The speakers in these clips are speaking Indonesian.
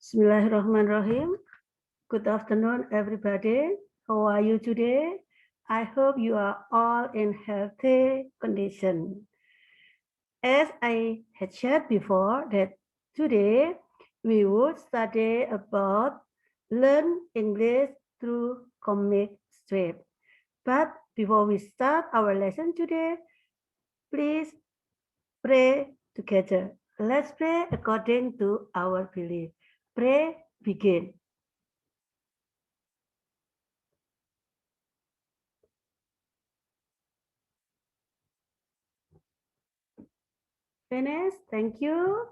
Bismillahirrahmanirrahim. Good afternoon, everybody. How are you today? I hope you are all in healthy condition. As I had shared before, that today we would study about learn English through comic strip. But before we start our lesson today, please pray together. Let's pray according to our belief. Pray, begin. Finish, thank you.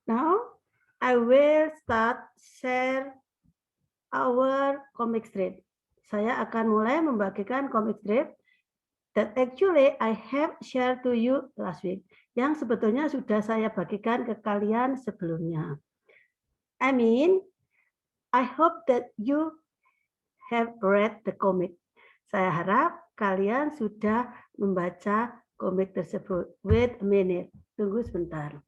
Now, I will start share our comic strip. Saya akan mulai membagikan comic strip that actually I have shared to you last week. Yang sebetulnya sudah saya bagikan ke kalian sebelumnya. I mean, I hope that you have read the comic. Saya harap kalian sudah membaca komik tersebut. Wait a minute, tunggu sebentar.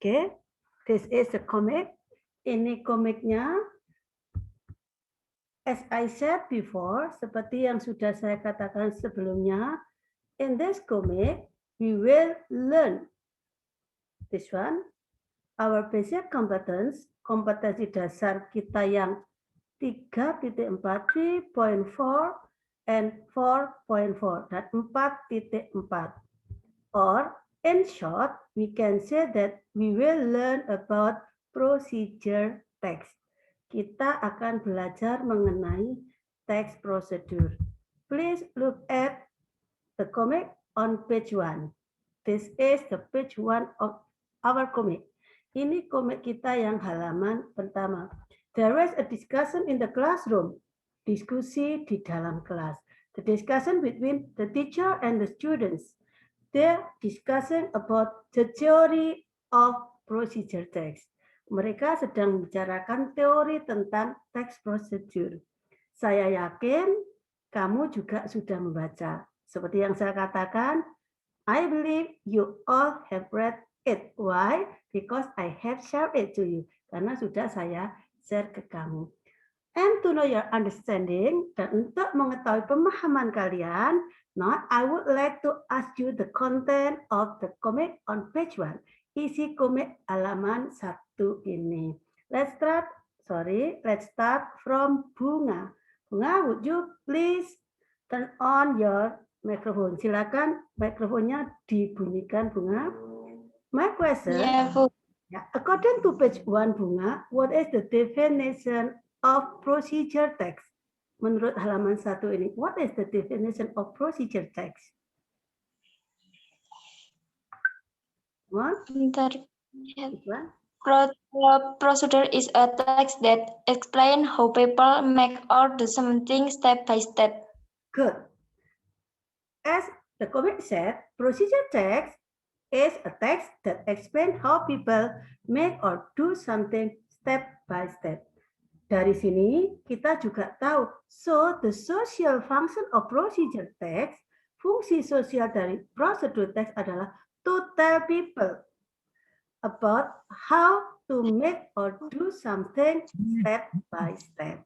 Okay, this is a comic. Ini komiknya. As I said before, seperti yang sudah saya katakan sebelumnya, in this comic, we will learn this one, our basic competence, kompetensi dasar kita yang 3.4, 3.4, and 4.4, dan 4.4. Or, in short, we can say that we will learn about procedure text. Kita akan belajar mengenai text procedure. Please look at the comic on page 1. This is the page 1 of our comic. Ini komik kita yang halaman pertama. There is a discussion in the classroom. Diskusi di dalam kelas. The discussion between the teacher and the students. They're discussing about the theory of procedure text. Mereka sedang membicarakan teori tentang text procedure. Saya yakin kamu juga sudah membaca. Seperti yang saya katakan, I believe you all have read it. Why? Because I have shared it to you. Karena sudah saya share ke kamu. And to know your understanding, dan untuk mengetahui pemahaman kalian, now I would like to ask you the content of the comic on page 1. Isi komik halaman 1 ini. Let's start from Bunga. Bunga, would you please turn on your microphone? Silakan mikrofonnya dibunyikan, Bunga. My question, according to page 1, Bunga, what is the definition of procedure text? Menurut halaman 1 ini, what is the definition of procedure text? What? Procedure is a text that explains how people make or do something step by step. Good. As the comic said, procedure text is a text that explains how people make or do something step by step. Dari sini kita juga tahu, so the social function of procedure text, fungsi sosial dari procedure text adalah to tell people about how to make or do something step by step.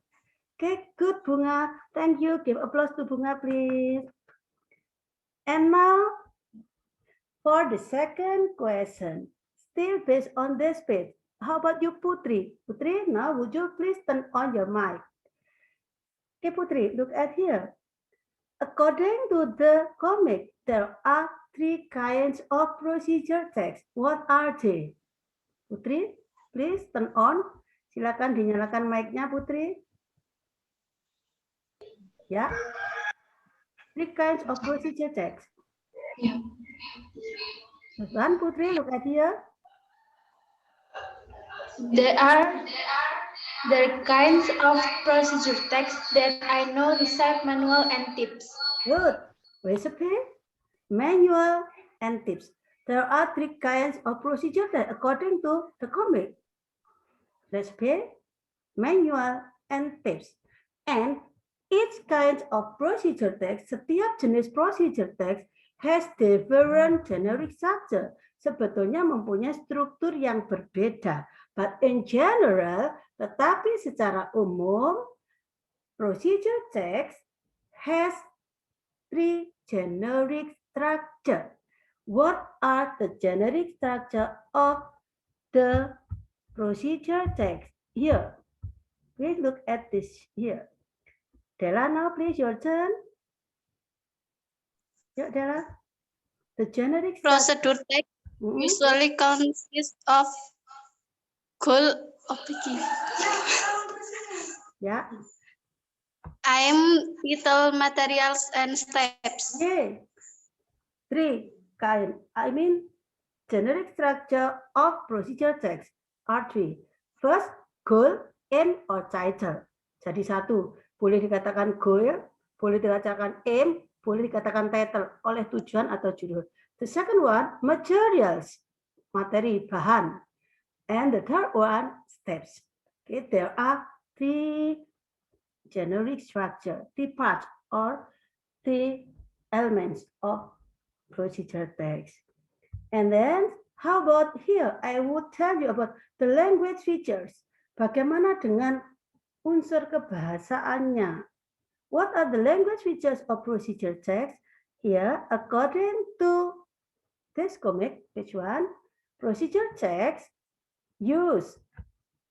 Okay, good, Bunga. Thank you. Give applause to Bunga, please. And now, for the second question, still based on this page. How about you, Putri? Putri, now would you please turn on your mic? Okay, Putri, look at here. According to the comic, there are 3 kinds of procedure text. What are they? Putri, please turn on. Silakan dinyalakan mic-nya, Putri. Ya. 3 kinds of procedure text. One, Putri, look at here. There are kinds of procedure text that I know: recipe, manual, and tips. Good. Recipe, manual, and tips. There are 3 kinds of procedure text according to the comic. Recipe, manual, and tips. And each kind of procedure text, setiap jenis procedure text has different generic structure. Sebetulnya mempunyai struktur yang berbeda. But in general, tetapi secara umum, procedure text has 3 generic structure. What are the generic structure of the procedure text? Here, please look at this here. Della, now please your turn. Yeah, Della. The generic Procedure text usually consists of goal, objective, aim, title, materials, and steps. Okay. 3 kind. I mean, generic structure of procedure text are 3. First, goal, aim, or title. Jadi 1, boleh dikatakan goal, boleh dikatakan aim, boleh dikatakan title oleh tujuan atau judul. The second one, materials, materi, bahan. And the third one, steps. Okay, there are 3 generic structure, 3 parts or 3 elements of procedure text. And then, how about here? I would tell you about the language features. Bagaimana dengan unsur kebahasaannya? What are the language features of procedure text? Here, according to this comic, page 1, procedure text use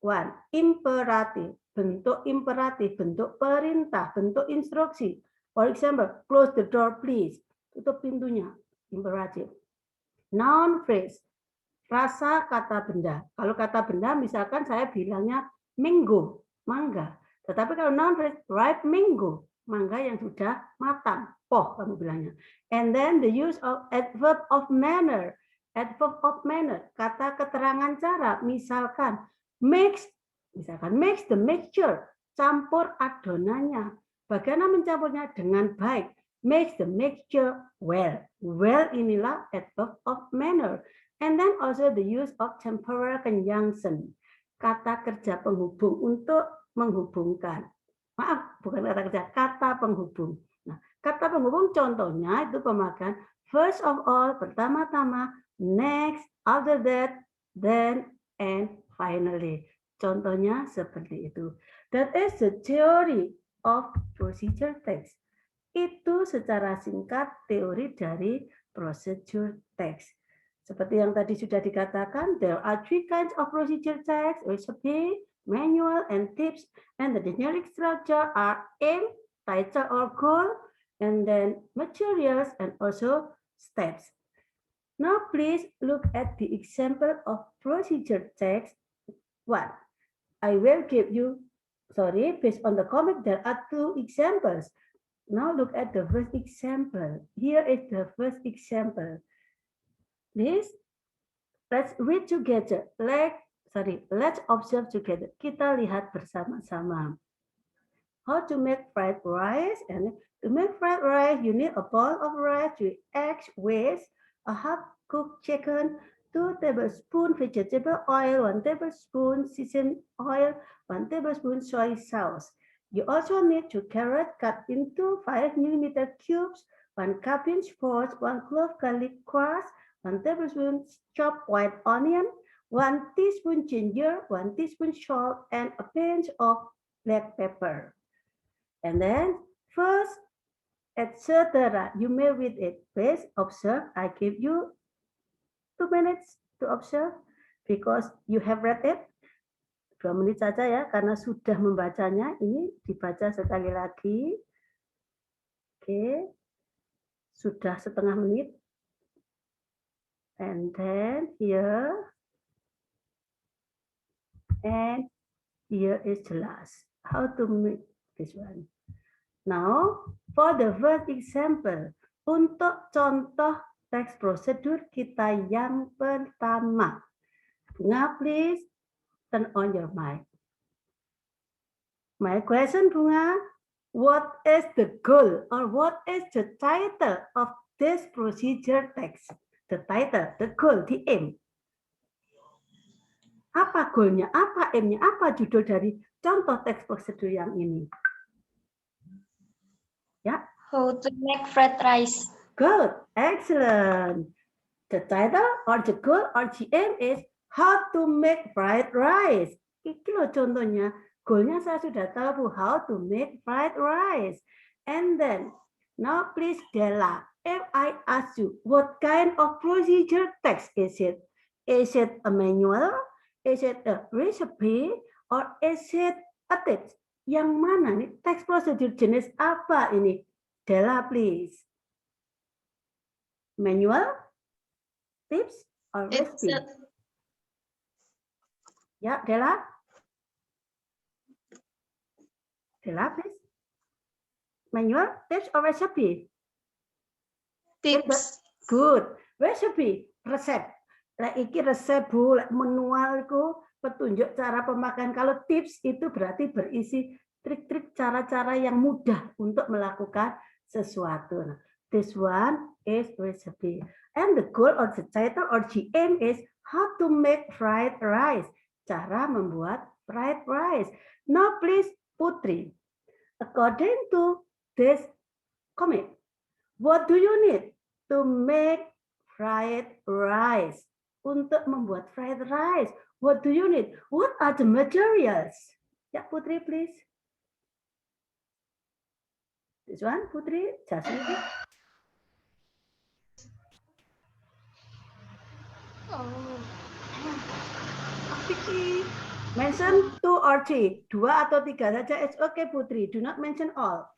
1. Imperatif, bentuk imperatif, bentuk perintah, bentuk instruksi. For example, close the door please. Tutup pintunya, imperatif. Noun phrase, rasa kata benda. Kalau kata benda misalkan saya bilangnya mango, mangga. Tetapi kalau noun phrase, ripe mango, mangga yang sudah matang, poh kamu bilangnya. And then the use of adverb of manner. Adverb of manner, kata keterangan cara, misalkan makes the mixture, campur adonannya. Bagaimana mencampurnya dengan baik? Makes the mixture well. Well inilah adverb of manner. And then also the use of temporal conjunction, kata kerja penghubung untuk menghubungkan. Maaf, bukan kata kerja, kata penghubung. Nah, kata penghubung contohnya itu pemakaian first of all, pertama-tama, next, after that, then, and finally. Contohnya seperti itu. That is the theory of procedure text. Itu secara singkat teori dari procedure text. Seperti yang tadi sudah dikatakan, there are 3 kinds of procedure text, recipe, manual, and tips. And the generic structure are aim, title or goal, and then materials, and also steps. Now please look at the example of procedure text 1. I will give you, based on the comic, there are 2 examples. Now look at the first example. Here is the first example. Please, let's read together. Let's observe together. Kita lihat bersama-sama. How to make fried rice. And to make fried rice, you need a bowl of rice, 3 eggs, waste, a half-cooked chicken, 2 tablespoons vegetable oil, 1 tablespoon seasoned oil, 1 tablespoon soy sauce. You also need 2 carrots cut into 5 mm cubes, 1 cup bean sprouts, 1 clove garlic crust, 1 tablespoon chopped white onion, 1 teaspoon ginger, 1 teaspoon salt, and a pinch of black pepper. And then first, etc. You may read it. Please observe. I give you 2 minutes to observe because you have read it. 2 menit saja ya, karena sudah membacanya. Ini dibaca sekali lagi. Oke. Sudah setengah menit. And then here. And here is the last. How to make this one. Now, for the first example, untuk contoh teks prosedur kita yang pertama. Bunga, please turn on your mic. My question, Bunga, what is the goal or what is the title of this procedure text? The title, the goal, the aim. Apa goalnya, apa aimnya, apa judul dari contoh teks prosedur yang ini? Ya. How to make fried rice. Good. Excellent. The title or the goal or the aim is how to make fried rice. Iki loh contohnya. Goalnya saya sudah tahu how to make fried rice. And then, now please Della, if I ask you, what kind of procedure text is it? Is it a manual? Is it a recipe? Or is it a tips? Yang mana nih? Text procedure jenis apa ini? Della, please. Manual? Tips or recipe? Ya, Della? Della, please. Manual, tips or recipe? Tips. Good. Recipe, resep. Lah iki resep Bu, manual itu petunjuk cara pemakaian. Kalau tips itu berarti berisi trik-trik cara-cara yang mudah untuk melakukan sesuatu. Nah, this one is recipe. And the goal or the title or the aim is how to make fried rice. Cara membuat fried rice. Now please Putri, according to this comic, what do you need to make fried rice? Untuk membuat fried rice, what do you need? What are the materials? Ya, Putri, please. This one, Putri, just read it. Mention 2 or 3. 2 atau 3 saja, it's okay, Putri. Do not mention all.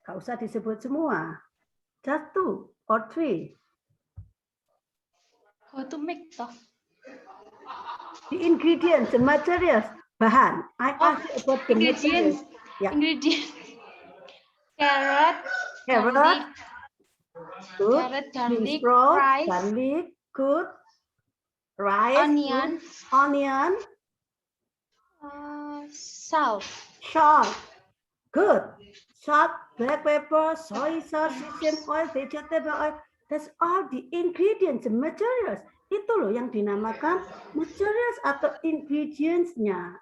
Gak usah disebut semua. Just 2 or 3. How to make toh? The ingredients, the materials, bahan. I ask you about the materials. Ya. Ingredients. Carrot, Carrot, garlic, good. carrot, garlic, Bean sprout, rice, garlic, good. Rice, onion, good. Onion, salt. salt, good. Salt, black pepper, soy sauce, sesame oil, vegetable oil. That's all the ingredients, the materials. Itu loh yang dinamakan materials atau ingredients-nya.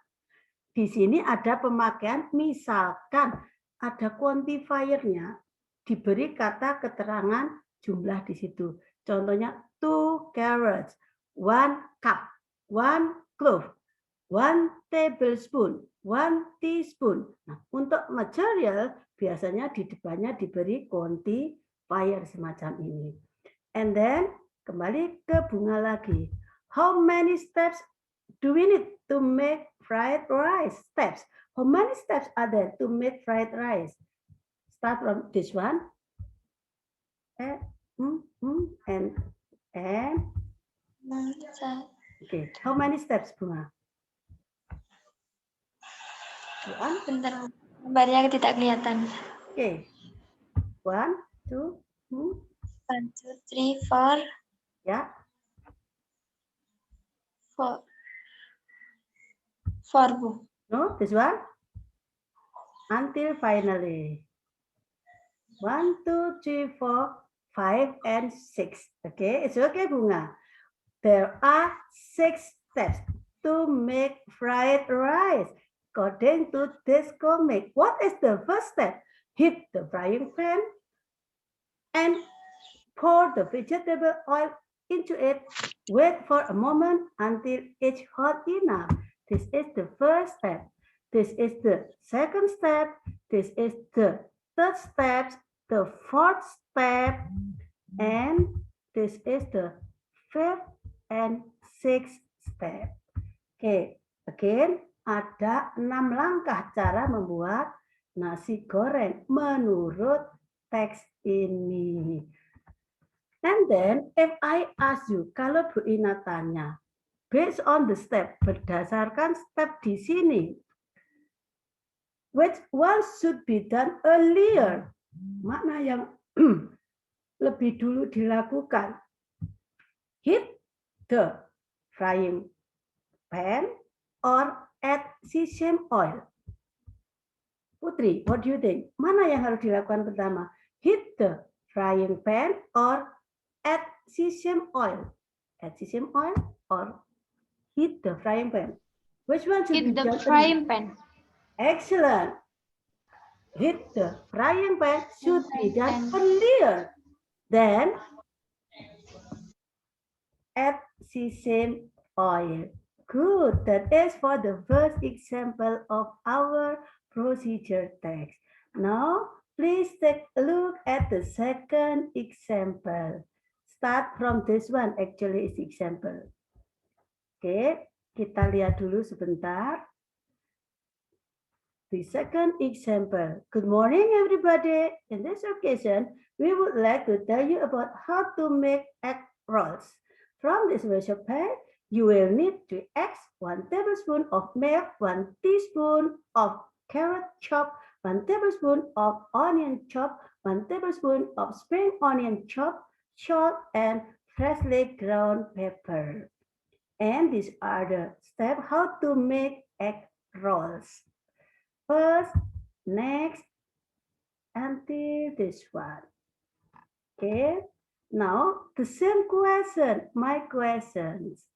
Di sini ada pemakaian, misalkan ada quantifier-nya, diberi kata keterangan jumlah di situ. Contohnya 2 carrots, 1 cup, 1 clove, 1 tablespoon, 1 teaspoon. Nah, untuk material biasanya di depannya diberi quantifier semacam ini. And then kembali ke bunga lagi. How many steps do we need to make fried rice? Steps. How many steps are there to make fried rice? Start from this one. And. Okay. How many steps, Bunga? Bentar, gambarnya tidak kelihatan. Okay. 1, 2, 1, 2, 3, 4. Ya. 4, Bu. No, this one. Until finally. 1, 2, 3, 4, 5, and 6. Okay, it's okay, Bunga. There are 6 steps to make fried rice. According to this comic, what is the first step? Heat the frying pan and pour the vegetable oil into it. Wait for a moment until it's hot enough. This is the first step. This is the second step. This is the third step, the fourth step, and this is the fifth and sixth step. Okay, again, ada 6 langkah cara membuat nasi goreng menurut teks ini. And then, if I ask you, kalau Bu Ina tanya, based on the step, berdasarkan step di sini, which one should be done earlier? Mana yang lebih dulu dilakukan? Heat the frying pan or add sesame oil? Putri, what do you think? Mana yang harus dilakukan pertama? Heat the frying pan or add sesame oil? Add sesame oil or heat the frying pan? Which one should be done? Heat the frying pan. Excellent. Heat the frying pan should be done earlier. Then add sesame oil. Good. That is for the first example of our procedure text. Now, please take a look at the second example. Start from this one, actually is example. Oke, kita lihat dulu sebentar. The second example. Good morning, everybody. In this occasion, we would like to tell you about how to make egg rolls. From this recipe, you will need 3 eggs, 1 tablespoon of milk, 1 teaspoon of carrot chop, 1 tablespoon of onion chop, 1 tablespoon of spring onion chop, salt, and freshly ground pepper. And these are the steps how to make egg rolls. First, next, until this one. Okay, now the same question, my questions.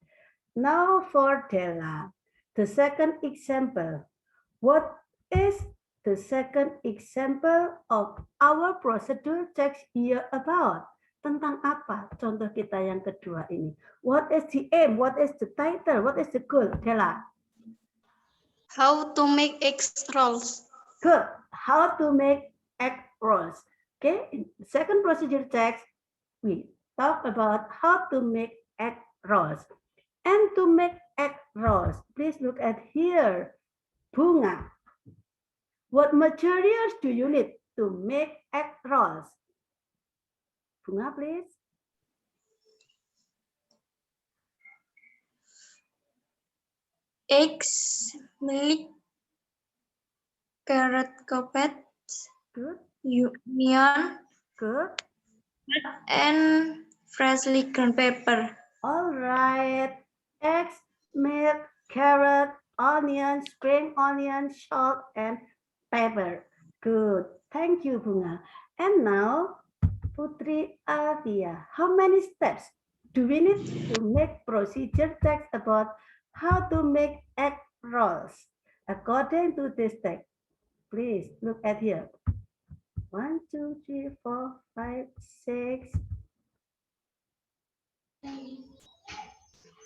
Now for Della, the second example. What is the second example of our procedure text here about? Tentang apa contoh kita yang kedua ini? What is the aim? What is the title? What is the goal? Della? How to make egg rolls. Good. How to make egg rolls. Okay. In the second procedure text, we talk about how to make egg rolls. And to make egg rolls, please look at here. Bunga. What materials do you need to make egg rolls? Bunga, please. Eggs, milk, carrot copet, Good. onion, Good. and freshly ground pepper. All right. Eggs, milk, carrot, onion, spring onion, salt, and pepper. Good. Thank you, Bunga. And now, Putri Alvia, how many steps do we need to make procedure text about how to make egg rolls? According to this text, please look at here. 1, 2, 3, 4, 5, 6.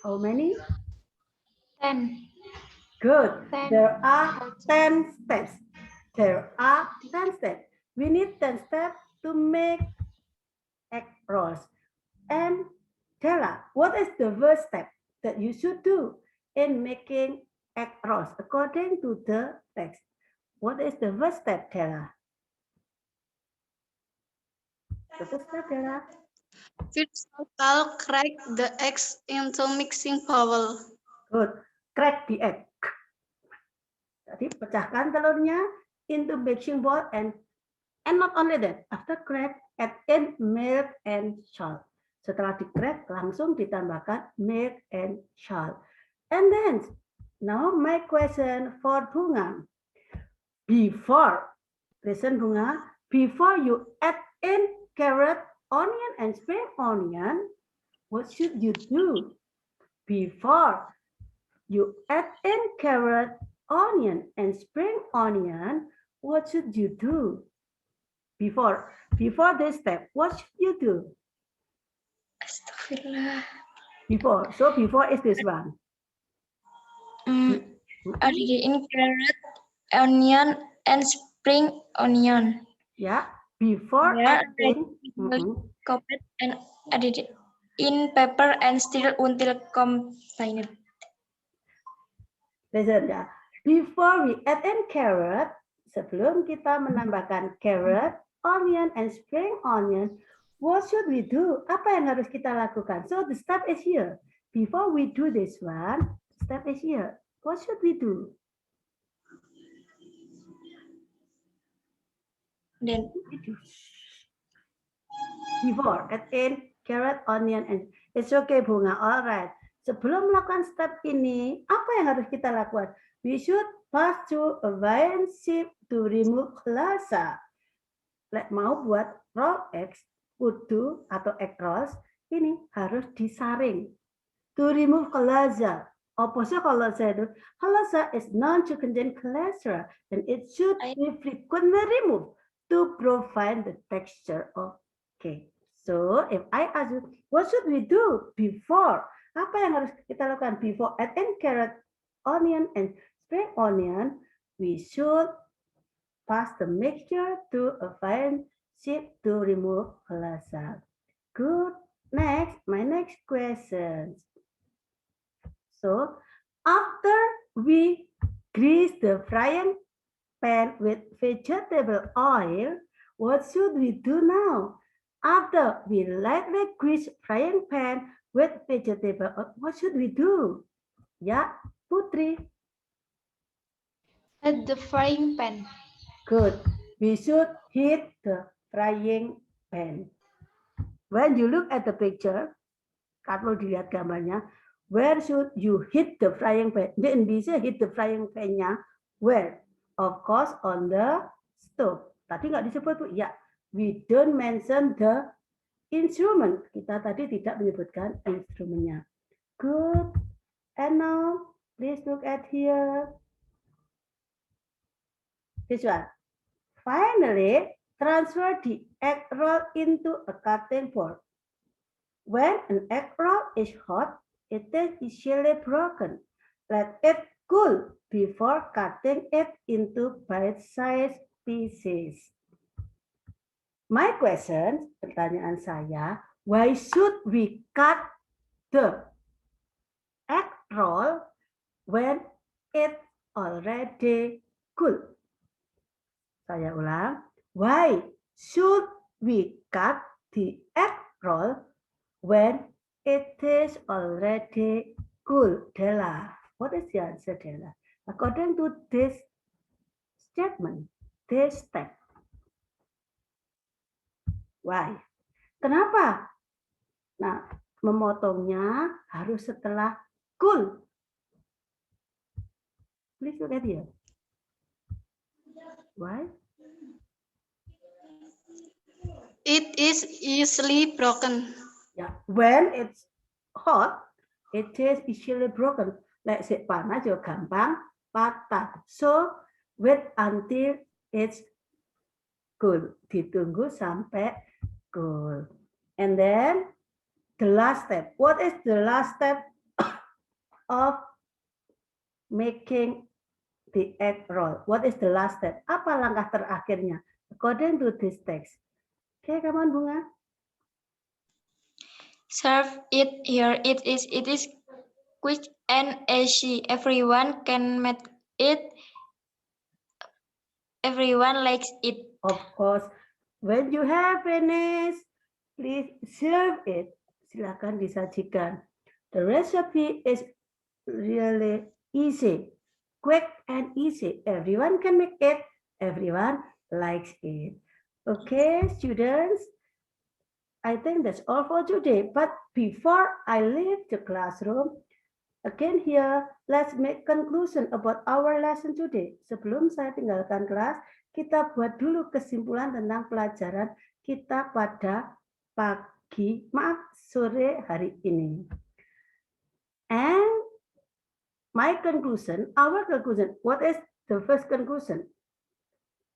How many? 10. Good. 10. There are 10 steps. There are 10 steps. We need 10 steps to make egg rolls. And Della, what is the first step that you should do in making egg rolls according to the text? What is the first step, Della? The first step, Della? First of all, crack the eggs into mixing bowl. Good. Crack the egg. Jadi pecahkan telurnya into mixing bowl and not only that, after crack, add in milk and salt. Setelah di crack, langsung ditambahkan milk and salt. And then, now my question for Bunga. Before, listen Bunga, before you add in carrot, onion, and spring onion, what should you do? Before you add in carrot, onion, and spring onion, what should you do? Before this step, what should you do? Astagfirullah. Before, so before is this one. Add in carrot, onion, and spring onion. Yeah, before adding Copet and added in pepper and stir until combined. Listen ya. Before we add in carrot, sebelum kita menambahkan carrot, onion, and spring onion, what should we do? Apa yang harus kita lakukan? So the step is here. Before we do this one, step is here. What should we do? Then before add in carrot, onion, and it's okay Bunga. All right. Sebelum melakukan step ini, apa yang harus kita lakukan? We should pass through a wire sieve to remove chlasa. Mau buat roll eggs, kudu atau egg rolls, ini harus disaring. To remove chlasa Opposite halasa, halasa is known to contain cholesterol and it should be frequently removed to provide the texture of cake. So if I ask you, what should we do before? Apa yang harus kita lakukan before add in carrot, onion, and spring onion? We should pass the mixture to a fine sheet to remove halasa. Good. Next, my next question. So after we grease the frying pan with vegetable oil, what should we do now? After we lightly grease frying pan with vegetable oil, what should we do? Yeah, Putri. At the frying pan. Good. We should heat the frying pan. When you look at the picture, kalau dilihat gambarnya, where should you hit the frying pan? Di Indonesia hit the frying pan-nya where? Of course on the stove. Tadi nggak disebut Bu. Ya, we don't mention the instrument. Kita tadi tidak menyebutkan instrumennya. Good. And now please look at here. This one. Finally, transfer the egg roll into a cutting board. When an egg roll is hot, it is easily broken. Let it cool before cutting it into bite-sized pieces. My question, pertanyaan saya, why should we cut the egg roll when it's already cool? Saya ulang, why should we cut the egg roll when it is already cool? Della, what is the answer, Della? According to this statement, this step. Why? Kenapa? Nah, memotongnya harus setelah cool. Please look at here. Why? It is easily broken. Yeah, when it's hot, it is easily broken. Like say panas juga gampang patah. So wait until it's cool. Ditunggu sampai cool. And then the last step. What is the last step of making the egg roll? What is the last step? Apa langkah terakhirnya? According to this text. Oke, come on, Bunga. Serve it here. It is quick and easy. Everyone can make it. Everyone likes it. Of course, when you have finished, please serve it. Silakan disajikan. The recipe is really easy, quick and easy. Everyone can make it. Everyone likes it. Okay, students. I think that's all for today. But before I leave the classroom, again here, let's make conclusion about our lesson today. Sebelum saya tinggalkan kelas, kita buat dulu kesimpulan tentang pelajaran kita pada sore hari ini. And my conclusion, our conclusion, what is the first conclusion?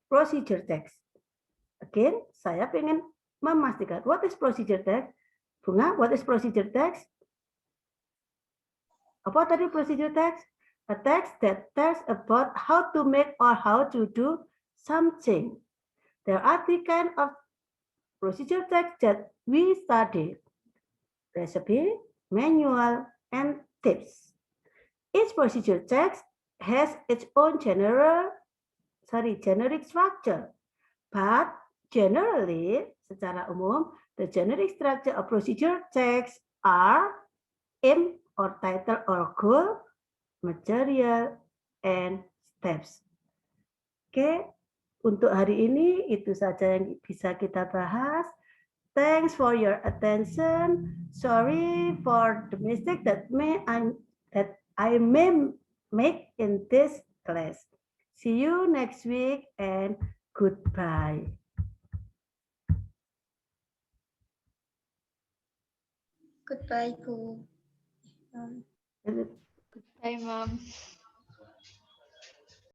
Procedure text. Again, saya pengen memastikan, what is procedure text? Bunga, what is procedure text? Apa tadi procedure text? A text that tells about how to make or how to do something. There are three kinds of procedure text that we studied. Recipe, manual, and tips. Each procedure text has its own generic structure, but generally, secara umum, the generic structure of procedure text are aim or title or goal, material, and steps. Oke, untuk hari ini itu saja yang bisa kita bahas. Thanks for your attention. Sorry for the mistake that I may make in this class. See you next week and goodbye. Goodbye, Bu. Is it- Bye, Mom.